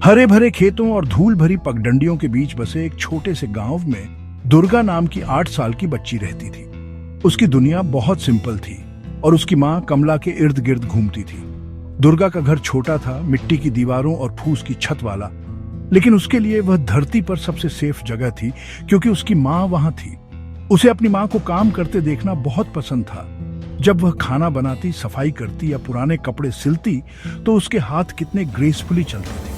हरे भरे खेतों और धूल भरी पगडंडियों के बीच बसे एक छोटे से गांव में दुर्गा नाम की 8 साल की बच्ची रहती थी। उसकी दुनिया बहुत सिंपल थी और उसकी माँ कमला के इर्द गिर्द घूमती थी। दुर्गा का घर छोटा था, मिट्टी की दीवारों और फूस की छत वाला, लेकिन उसके लिए वह धरती पर सबसे सेफ जगह थी क्योंकि उसकी माँ वहां थी। उसे अपनी माँ को काम करते देखना बहुत पसंद था। जब वह खाना बनाती, सफाई करती या पुराने कपड़े सिलती तो उसके हाथ कितने ग्रेसफुली चलते थे।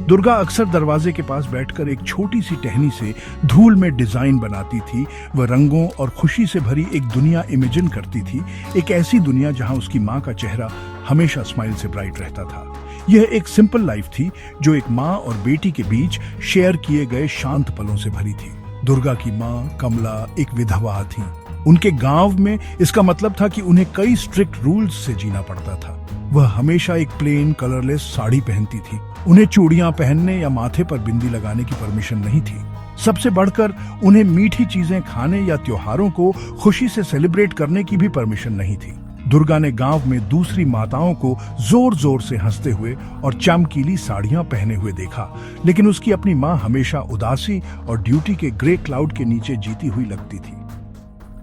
दुर्गा अक्सर दरवाजे के पास बैठकर एक छोटी सी टहनी से धूल में डिजाइन बनाती थी। वह रंगों और खुशी से भरी एक दुनिया इमेजिन करती थी, एक ऐसी दुनिया जहां उसकी माँ का चेहरा हमेशा स्माइल से ब्राइट रहता था। यह एक सिंपल लाइफ थी जो एक माँ और बेटी के बीच शेयर किए गए शांत पलों से भरी थी। दुर्गा की माँ कमला एक विधवा थी। उनके गांव में इसका मतलब था कि उन्हें कई स्ट्रिक्ट रूल्स से जीना पड़ता था। वह हमेशा एक प्लेन कलरलेस साड़ी पहनती थी। उन्हें चूड़ियां पहनने या माथे पर बिंदी लगाने की परमिशन नहीं थी। सबसे बढ़कर उन्हें मीठी चीजें खाने या त्योहारों को खुशी से सेलिब्रेट करने की भी परमिशन नहीं थी। दुर्गा ने गांव में दूसरी माताओं को जोर जोर से हंसते हुए और चमकीली साड़ियां पहने हुए देखा, लेकिन उसकी अपनी माँ हमेशा उदासी और ड्यूटी के ग्रे क्लाउड के नीचे जीती हुई लगती थी।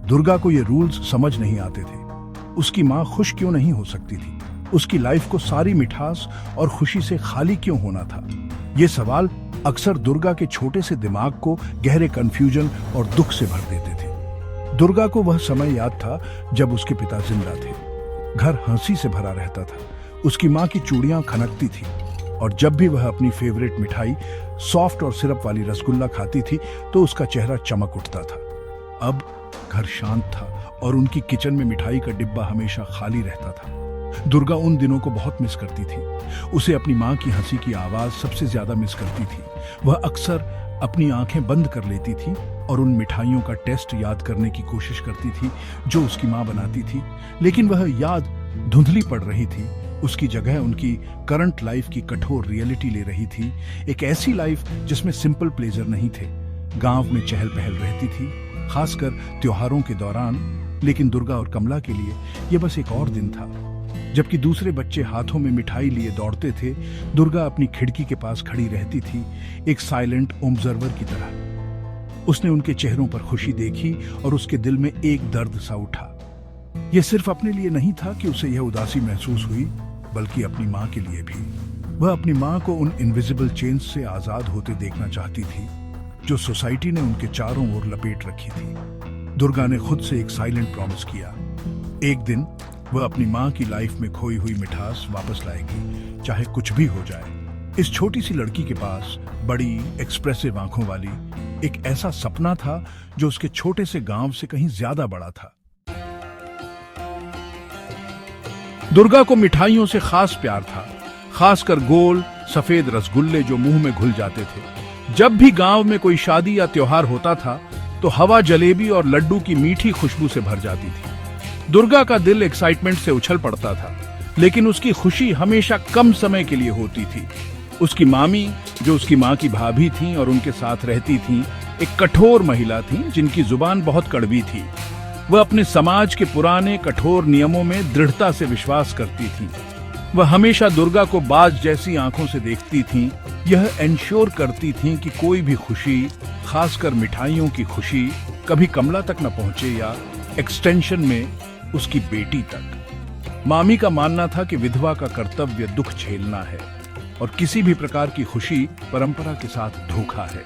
दुर्गा को ये रूल्स समझ नहीं आते थे। उसकी माँ खुश क्यों नहीं हो सकती थी? उसकी लाइफ को सारी मिठास और खुशी से खाली क्यों होना था? ये सवाल अक्सर दुर्गा के छोटे से दिमाग को गहरे कंफ्यूजन और दुख से भर देते थे। दुर्गा को वह समय याद था जब उसके पिता जिंदा थे। घर हंसी से भरा रहता था। उसकी माँ की चूड़ियां खनकती थी और जब भी वह अपनी फेवरेट मिठाई सॉफ्ट और सिरप वाली रसगुल्ला खाती थी तो उसका चेहरा चमक उठता था। अब घर शांत था और उनकी किचन में मिठाई का डिब्बा हमेशा खाली रहता था। दुर्गा उन दिनों को बहुत मिस करती थी। उसे अपनी माँ की हंसी की आवाज सबसे ज्यादा मिस करती थी। वह अक्सर अपनी आंखें बंद कर लेती थी और उन मिठाइयों का टेस्ट याद करने की कोशिश करती थी जो उसकी माँ बनाती थी, लेकिन वह याद धुंधली पड़ रही थी। उसकी जगह उनकी करंट लाइफ की कठोर रियलिटी ले रही थी, एक ऐसी लाइफ जिसमें सिंपल प्लेजर नहीं थे। गांव में चहल पहल रहती थी, खासकर त्योहारों के दौरान, लेकिन दुर्गा और कमला के लिए यह बस एक और दिन था। जबकि दूसरे बच्चे हाथों में मिठाई लिए दौड़ते थे, दुर्गा अपनी खिड़की के पास खड़ी रहती थी, एक साइलेंट ऑब्जर्वर की तरह। उसने उनके चेहरों पर खुशी देखी और उसके दिल में एक दर्द सा उठा। यह सिर्फ अपने लिए नहीं था कि उसे यह उदासी महसूस हुई, बल्कि अपनी माँ के लिए भी। वह अपनी माँ को उन इनविजिबल चेन्स से आजाद होते देखना चाहती थी जो सोसाइटी ने उनके चारों ओर लपेट रखी थी। दुर्गा ने खुद से एक साइलेंट प्रॉमिस किया, एक दिन वह अपनी माँ की लाइफ में खोई हुई मिठास वापस लाएगी, चाहे कुछ भी हो जाए। इस छोटी सी लड़की के पास बड़ी एक्सप्रेसिव आंखों वाली एक ऐसा सपना था जो उसके छोटे से गांव से कहीं ज्यादा बड़ा था। दुर्गा को मिठाइयों से खास प्यार था, खासकर गोल सफेद रसगुल्ले जो मुंह में घुल जाते थे। जब भी गांव में कोई शादी या त्योहार होता था तो हवा जलेबी और लड्डू की मीठी खुशबू से भर जाती थी। दुर्गा का दिल एक्साइटमेंट से उछल पड़ता था, लेकिन उसकी खुशी हमेशा कम समय के लिए होती थी। उसकी मामी, जो उसकी माँ की भाभी थीं और उनके साथ रहती थीं, एक कठोर महिला थीं जिनकी जुबान बहुत कड़वी थी। वह अपने समाज के पुराने कठोर नियमों में दृढ़ता से विश्वास करती थीं। वह हमेशा दुर्गा को बाज जैसी आंखों से देखती थीं। यह एंश्योर करती थीं कि कोई भी खुशी, खासकर मिठाइयों की खुशी, कभी कमला तक न पहुंचे या एक्सटेंशन में उसकी बेटी तक। मामी का मानना था कि विधवा का कर्तव्य दुख झेलना है और किसी भी प्रकार की खुशी परंपरा के साथ धोखा है।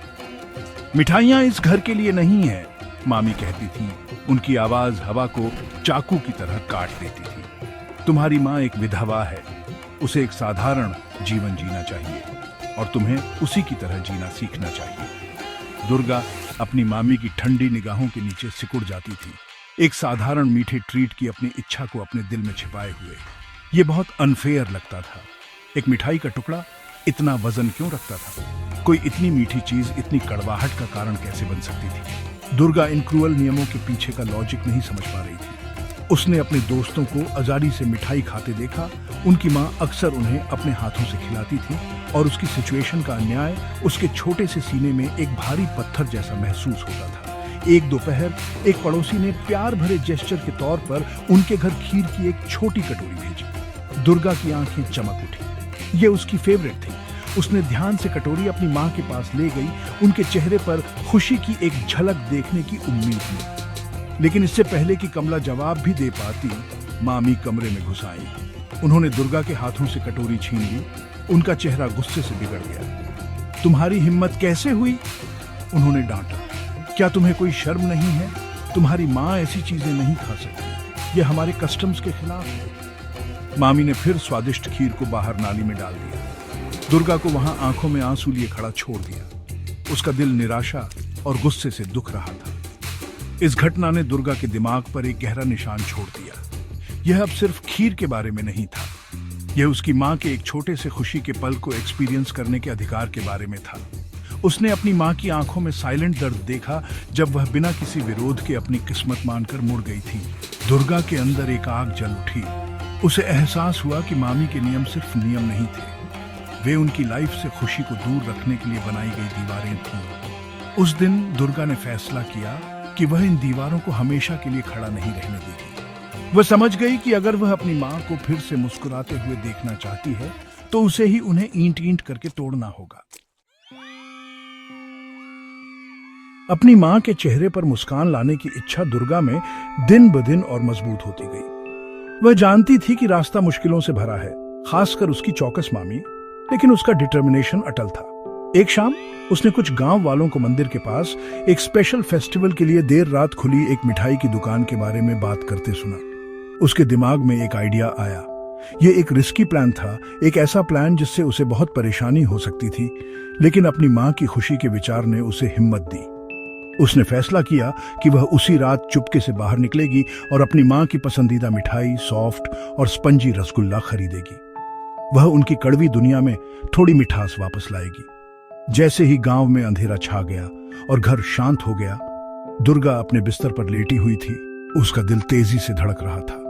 मिठाइयां इस घर के लिए नहीं है, मामी कहती थी। उनकी आवाज हवा को चाकू की तरह काट देती थी। तुम्हारी माँ एक विधवा है, उसे एक साधारण जीवन जीना चाहिए और तुम्हें उसी की तरह जीना सीखना चाहिए। दुर्गा अपनी मामी की ठंडी निगाहों के नीचे सिकुड़ जाती थी, एक साधारण मीठे ट्रीट की अपनी इच्छा को अपने दिल में छिपाए हुए। ये बहुत अनफेयर लगता था। एक मिठाई का टुकड़ा इतना वजन क्यों रखता था? कोई इतनी मीठी चीज इतनी कड़वाहट का कारण कैसे बन सकती थी? दुर्गा इन क्रूअल नियमों के पीछे का लॉजिक नहीं समझ पा रही थी। उसने अपने दोस्तों को आजादी से मिठाई खाते देखा। उनकी माँ अक्सर उन्हें अपने हाथों से खिलाती थी और उसकी सिचुएशन का अन्याय उसके छोटे से सीने में एक भारी पत्थर जैसा महसूस होता था। एक दोपहर एक पड़ोसी ने प्यार भरे जेस्चर के तौर पर उनके घर खीर की एक छोटी कटोरी भेजी। दुर्गा की आंखें चमक उठी। ये उसकी फेवरेट थी। उसने ध्यान से कटोरी अपनी माँ के पास ले गई, उनके चेहरे पर खुशी की एक झलक देखने की उम्मीद में। लेकिन इससे पहले कि कमला जवाब भी दे पाती, मामी कमरे में घुस आई। उन्होंने दुर्गा के हाथों से कटोरी छीन ली। उनका चेहरा गुस्से से बिगड़ गया। तुम्हारी हिम्मत कैसे हुई? उन्होंने डांटा। क्या तुम्हें कोई शर्म नहीं है? तुम्हारी माँ ऐसी चीजें नहीं खा सकती, ये हमारे कस्टम्स के खिलाफ है। मामी ने फिर स्वादिष्ट खीर को बाहर नाली में डाल दिया। दुर्गा को वहां आंखों में आंसू लिए खड़ा छोड़ दिया। उसका दिल निराशा और गुस्से से दुख रहा था। इस घटना ने दुर्गा के दिमाग पर एक गहरा निशान छोड़ दिया। यह अब सिर्फ खीर के बारे में नहीं था, यह उसकी माँ के एक छोटे से खुशी के पल को एक्सपीरियंस करने के अधिकार के बारे में था। उसने अपनी माँ की आंखों में साइलेंट दर्द देखा जब वह बिना किसी विरोध के अपनी किस्मत मानकर मुड़ गई थी। दुर्गा के अंदर एक आग जल उठी। उसे एहसास हुआ कि मामी के नियम सिर्फ नियम नहीं थे, वे उनकी लाइफ से खुशी को दूर रखने के लिए बनाई गई दीवारें थीं। उस दिन दुर्गा ने फैसला किया कि वह इन दीवारों को हमेशा के लिए खड़ा नहीं रहने देगी। वह समझ गई कि अगर वह अपनी माँ को फिर से मुस्कुराते हुए देखना चाहती है तो उसे ही उन्हें ईंट ईंट करके तोड़ना होगा। अपनी माँ के चेहरे पर मुस्कान लाने की इच्छा दुर्गा में दिन ब दिन और मजबूत होती गई। वह जानती थी कि रास्ता मुश्किलों से भरा है, खासकर उसकी चौकस मामी, लेकिन उसका डिटर्मिनेशन अटल था। एक शाम उसने कुछ गांव वालों को मंदिर के पास एक स्पेशल फेस्टिवल के लिए देर रात खुली एक मिठाई की दुकान के बारे में बात करते सुना। उसके दिमाग में एक आइडिया आया। यह एक रिस्की प्लान था, एक ऐसा प्लान जिससे उसे बहुत परेशानी हो सकती थी, लेकिन अपनी माँ की खुशी के विचार ने उसे हिम्मत दी। उसने फैसला किया कि वह उसी रात चुपके से बाहर निकलेगी और अपनी माँ की पसंदीदा मिठाई, सॉफ्ट और स्पंजी रसगुल्ला खरीदेगी। वह उनकी कड़वी दुनिया में थोड़ी मिठास वापस लाएगी। जैसे ही गांव में अंधेरा छा गया और घर शांत हो गया, दुर्गा अपने बिस्तर पर लेटी हुई थी। उसका दिल तेजी से धड़क रहा था।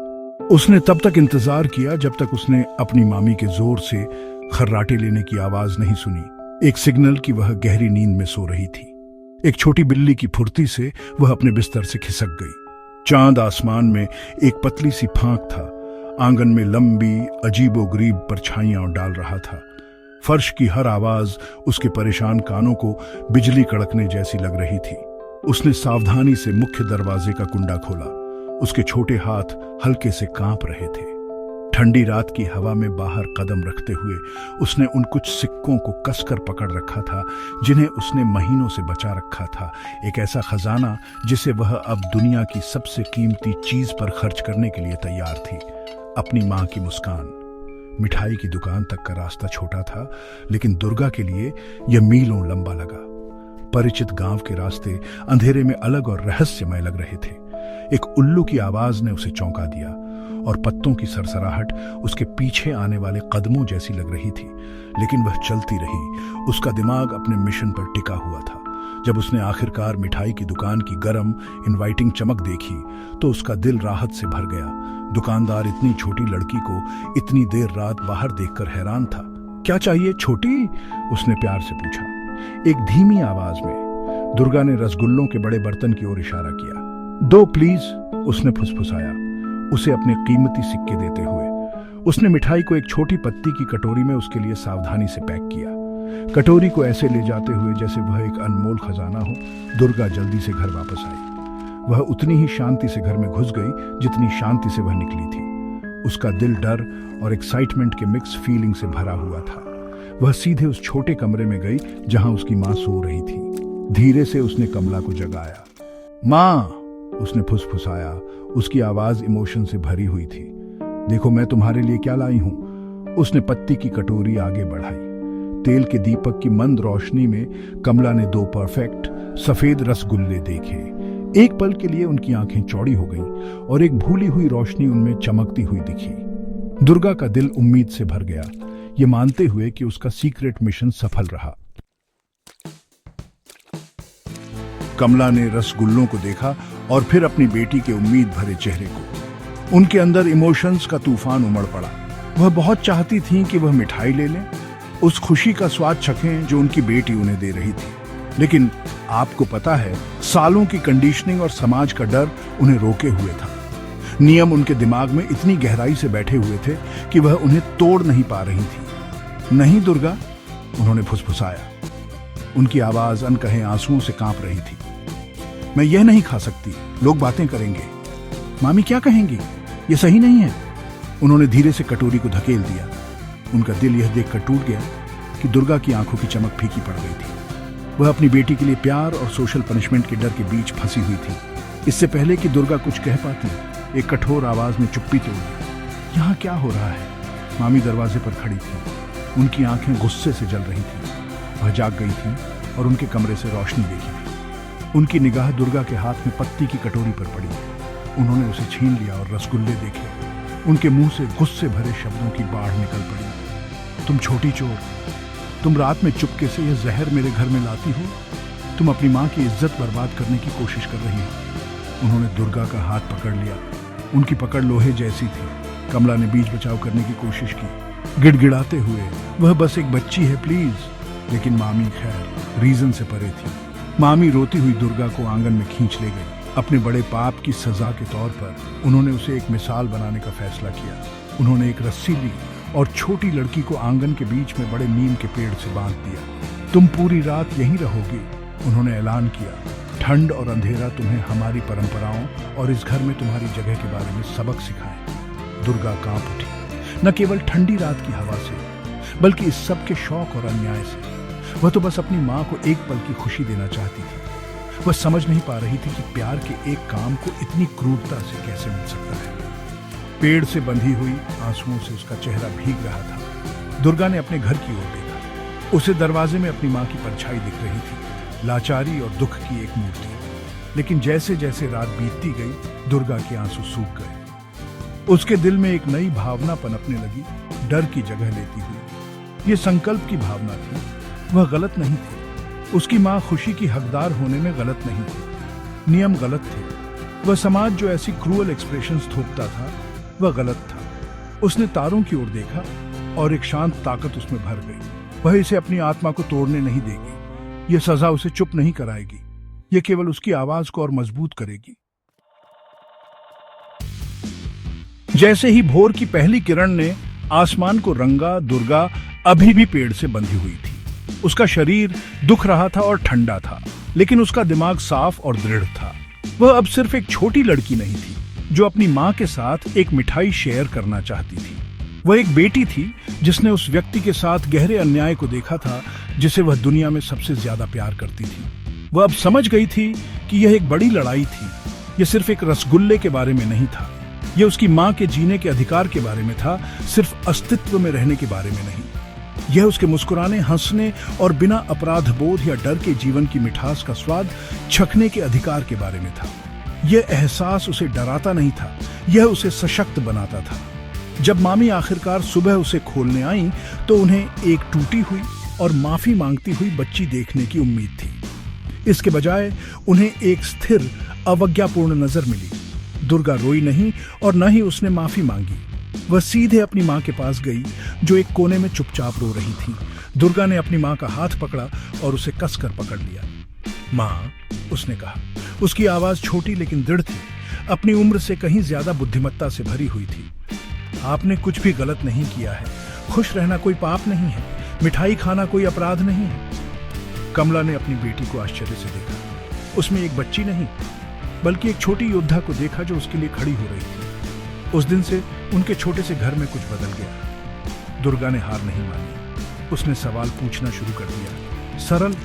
उसने तब तक इंतजार किया जब तक उसने अपनी मामी के जोर से खर्राटे लेने की आवाज नहीं सुनी, एक सिग्नल कि वह गहरी नींद में सो रही थी। एक छोटी बिल्ली की फुर्ती से वह अपने बिस्तर से खिसक गई। चांद आसमान में एक पतली सी फांक था। आंगन में लंबी अजीबोगरीब परछाइयां डाल रहा था। फर्श की हर आवाज उसके परेशान कानों को बिजली कड़कने जैसी लग रही थी। उसने सावधानी से मुख्य दरवाजे का कुंडा खोला। उसके छोटे हाथ हल्के से कांप रहे थे। ठंडी रात की हवा में बाहर कदम रखते हुए उसने उन कुछ सिक्कों को कसकर पकड़ रखा था जिन्हें उसने महीनों से बचा रखा था, एक ऐसा खजाना जिसे वह अब दुनिया की सबसे कीमती चीज पर खर्च करने के लिए तैयार थी, अपनी माँ की मुस्कान। मिठाई की दुकान तक का रास्ता छोटा था, लेकिन दुर्गा के लिए यह मीलों लंबा लगा। परिचित गांव के रास्ते अंधेरे में अलग और रहस्यमय लग रहे थे। एक उल्लू की आवाज ने उसे चौंका दिया और पत्तों की सरसराहट उसके पीछे आने वाले कदमों जैसी लग रही थी, लेकिन वह चलती रही। उसका दिमाग अपने मिशन पर टिका हुआ था। जब उसने आखिरकार मिठाई की दुकान की गरम इनवाइटिंग चमक देखी तो उसका दिल राहत से भर गया। दुकानदार इतनी छोटी लड़की को इतनी देर रात बाहर देखकर हैरान था। क्या चाहिए छोटी? उसने प्यार से पूछा। एक धीमी आवाज में दुर्गा ने रसगुल्लों के बड़े बर्तन की ओर इशारा किया। दो प्लीज, उसने फुसफुसाया, उसे अपने कीमती सिक्के देते हुए। उसने मिठाई को एक छोटी पत्ती की कटोरी में उसके लिए सावधानी से पैक किया, कटोरी को ऐसे ले जाते हुए जैसे वह एक अनमोल खजाना हो। दुर्गा जल्दी से घर वापस आई। वह उतनी ही शांति से घर में घुस गई जितनी शांति से वह निकली थी। उसका दिल डर और एक्साइटमेंट के मिक्स फीलिंग से भरा हुआ था। वह सीधे उस छोटे कमरे में गई जहां उसकी माँ सो रही थी। धीरे से उसने कमला को जगाया। माँ, उसने फुसफुसाया। उसकी आवाज इमोशन से भरी हुई थी। देखो मैं तुम्हारे लिए क्या लाई हूं। उसने पत्ती की कटोरी आगे बढ़ाई। तेल के दीपक की मंद रोशनी में कमला ने दो परफेक्ट सफेद रसगुल्ले देखे। एक पल के लिए उनकी आंखें चौड़ी हो गईं और एक भूली हुई रोशनी उनमें चमकती हुई दिखी। दुर्गा का दिल उम्मीद से भर गया, ये मानते हुए कि उसका सीक्रेट मिशन सफल रहा। कमला ने रसगुल्लों को देखा और फिर अपनी बेटी के उम्मीद भरे चेहरे को। उनके अंदर इमोशंस का तूफान उमड़ पड़ा। वह बहुत चाहती थीं कि वह मिठाई ले लें, उस खुशी का स्वाद चखें जो उनकी बेटी उन्हें दे रही थी। लेकिन आपको पता है, सालों की कंडीशनिंग और समाज का डर उन्हें रोके हुए था। नियम उनके दिमाग में इतनी गहराई से बैठे हुए थे कि वह उन्हें तोड़ नहीं पा रही थी। नहीं दुर्गा, उन्होंने फुसफुसाया। उनकी आवाज अनकहे आंसुओं से कांप रही थी। मैं यह नहीं खा सकती, लोग बातें करेंगे, मामी क्या कहेंगी, यह सही नहीं है। उन्होंने धीरे से कटोरी को धकेल दिया। उनका दिल यह देखकर टूट गया कि दुर्गा की आंखों की चमक फीकी पड़ गई थी। वह अपनी बेटी के लिए प्यार और सोशल पनिशमेंट के डर के बीच फंसी हुई थी। इससे पहले कि दुर्गा कुछ कह पाती, एक कठोर आवाज ने चुप्पी तोड़ दी। यहाँ क्या हो रहा है? मामी दरवाजे पर खड़ी थी। उनकी आंखें गुस्से से जल रही थी। वह जाग गई थी और उनके कमरे से रोशनी देखी थी। उनकी निगाह दुर्गा के हाथ में पत्ती की कटोरी पर पड़ी। उन्होंने उसे छीन लिया और रसगुल्ले देखे। उनके मुंह से गुस्से भरे शब्दों की बाढ़ निकल पड़ी। तुम छोटी चोर, तुम रात में चुपके से यह जहर मेरे घर में लाती हो। तुम अपनी माँ की इज्जत बर्बाद करने की कोशिश कर रही हो। उन्होंने दुर्गा का हाथ पकड़ लिया। उनकी पकड़ लोहे जैसी थी। कमला ने बीच बचाव करने की कोशिश की, गिड़गिड़ाते हुए, वह बस एक बच्ची है, प्लीज। लेकिन मामी खैर रीजन से परे थी। मामी रोती हुई दुर्गा को आंगन में खींच ले गई। अपने बड़े पाप की सजा के तौर पर उन्होंने उसे एक मिसाल बनाने का फैसला किया। उन्होंने एक रस्सी ली और छोटी लड़की को आंगन के बीच में बड़े नीम के पेड़ से बांध दिया। तुम पूरी रात यहीं रहोगी, उन्होंने ऐलान किया। ठंड और अंधेरा तुम्हें हमारी परंपराओं और इस घर में तुम्हारी जगह के बारे में सबक सिखाएं। दुर्गा कांप उठी, न केवल ठंडी रात की हवा से, बल्कि इस सब के शौक और अन्याय से। वह तो बस अपनी माँ को एक पल की खुशी देना चाहती थी। वह समझ नहीं पा रही थी कि प्यार के एक काम को इतनी क्रूरता से कैसे मिल सकता है। पेड़ से बंधी हुई आंसुओं से उसका चेहरा भीग रहा था। दुर्गा ने अपने घर की ओर देखा। उसे दरवाजे में अपनी माँ की परछाई दिख रही थी, लाचारी और दुख की एक मूर्ति। लेकिन जैसे जैसे रात बीतती गई, दुर्गा के आंसू सूख गए। उसके दिल में एक नई भावना पनपने लगी, डर की जगह लेती हुई। ये संकल्प की भावना थी। वह गलत नहीं थी। उसकी माँ खुशी की हकदार होने में गलत नहीं थी। नियम गलत थे। वह समाज जो ऐसी क्रूअल एक्सप्रेशंस थोपता था, वह गलत था। उसने तारों की ओर देखा और एक शांत ताकत उसमें भर गई। वह इसे अपनी आत्मा को तोड़ने नहीं देगी। यह सजा उसे चुप नहीं कराएगी। यह केवल उसकी आवाज को और मजबूत करेगी। जैसे ही भोर की पहली किरण ने आसमान को रंगा, दुर्गा अभी भी पेड़ से बंधी हुई थी। उसका शरीर दुख रहा था और ठंडा था, लेकिन उसका दिमाग साफ और दृढ़ था। वह अब सिर्फ एक छोटी लड़की नहीं थी जो अपनी माँ के साथ एक मिठाई शेयर करना चाहती थी। वह एक बेटी थी जिसने उस व्यक्ति के साथ गहरे अन्याय को देखा था जिसे वह दुनिया में सबसे ज्यादा प्यार करती थी। वह अब समझ गई थी कि यह एक बड़ी लड़ाई थी। यह सिर्फ एक रसगुल्ले के बारे में नहीं था। यह उसकी माँ के जीने के अधिकार के बारे में था, सिर्फ अस्तित्व में रहने के बारे में नहीं। यह उसके मुस्कुराने, हंसने और बिना अपराध बोध या डर के जीवन की मिठास का स्वाद चखने के अधिकार के बारे में था। यह एहसास उसे डराता नहीं था, यह उसे सशक्त बनाता था। जब मामी आखिरकार सुबह उसे खोलने आई तो उन्हें एक टूटी हुई और माफी मांगती हुई बच्ची देखने की उम्मीद थी। इसके बजाय उन्हें एक स्थिर, अवज्ञापूर्ण नजर मिली। दुर्गा रोई नहीं और न ही उसने माफी मांगी। वह सीधे अपनी माँ के पास गई जो एक कोने में चुपचाप रो रही थी। दुर्गा ने अपनी माँ का हाथ पकड़ा और उसे कसकर पकड़ लिया। माँ, उसने कहा। उसकी आवाज छोटी लेकिन दृढ़ थी, अपनी उम्र से कहीं ज्यादा बुद्धिमत्ता से भरी हुई थी। आपने कुछ भी गलत नहीं किया है। खुश रहना कोई पाप नहीं है। मिठाई खाना कोई अपराध नहीं है। कमला ने अपनी बेटी को आश्चर्य से देखा। उसमें एक बच्ची नहीं, बल्कि एक छोटी योद्धा को देखा जो उसके लिए खड़ी हो रही थी। उस दिन से उनके छोटे से घर में कुछ बदल गया। दुर्गा ने हार नहीं मानी। उसने सवाल पूछना शुरू कर दिया, सरल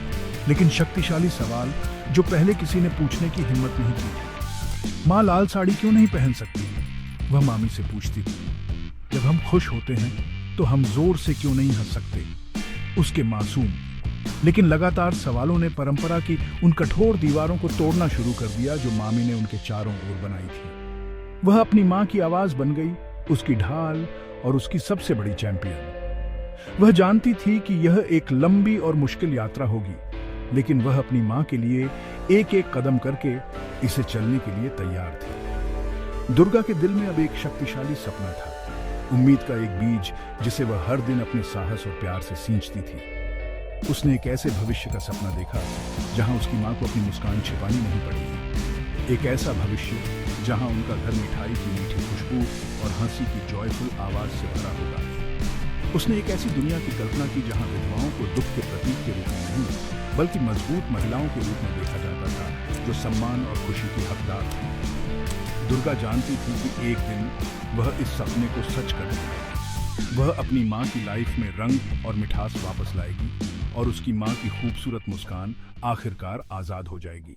लेकिन शक्तिशाली सवाल जो पहले किसी ने पूछने की हिम्मत नहीं की थी। माँ लाल साड़ी क्यों नहीं पहन सकती? वह मामी से पूछती थी। जब हम खुश होते हैं तो हम जोर से क्यों नहीं हंस सकते? उसके मासूम लेकिन लगातार सवालों ने परंपरा की उन कठोर दीवारों को तोड़ना शुरू कर दिया जो मामी ने उनके चारों ओर बनाई थी। वह अपनी माँ की आवाज बन गई, उसकी ढाल और उसकी सबसे बड़ी चैंपियन। वह जानती थी कि यह एक लंबी और मुश्किल यात्रा होगी, लेकिन वह अपनी माँ के लिए एक एक कदम करके इसे चलने के लिए तैयार थी। दुर्गा के दिल में अब एक शक्तिशाली सपना था, उम्मीद का एक बीज जिसे वह हर दिन अपने साहस और प्यार से सींचती थी। उसने एक ऐसे भविष्य का सपना देखा जहां उसकी माँ को अपनी मुस्कान छिपानी नहीं पड़ेगी। एक ऐसा भविष्य जहां उनका घर मिठाई की मीठी खुशबू और हंसी की जॉयफुल आवाज से भरा होगा। उसने एक ऐसी दुनिया की कल्पना की जहां विधवाओं को दुख के प्रतीक के रूप में नहीं बल्कि मजबूत महिलाओं के रूप में देखा जाता था, जो सम्मान और खुशी की हकदार थी। दुर्गा जानती थी कि एक दिन वह इस सपने को सच कर दिखाएगी। वह अपनी माँ की लाइफ में रंग और मिठास वापस लाएगी और उसकी माँ की खूबसूरत मुस्कान आखिरकार आजाद हो जाएगी।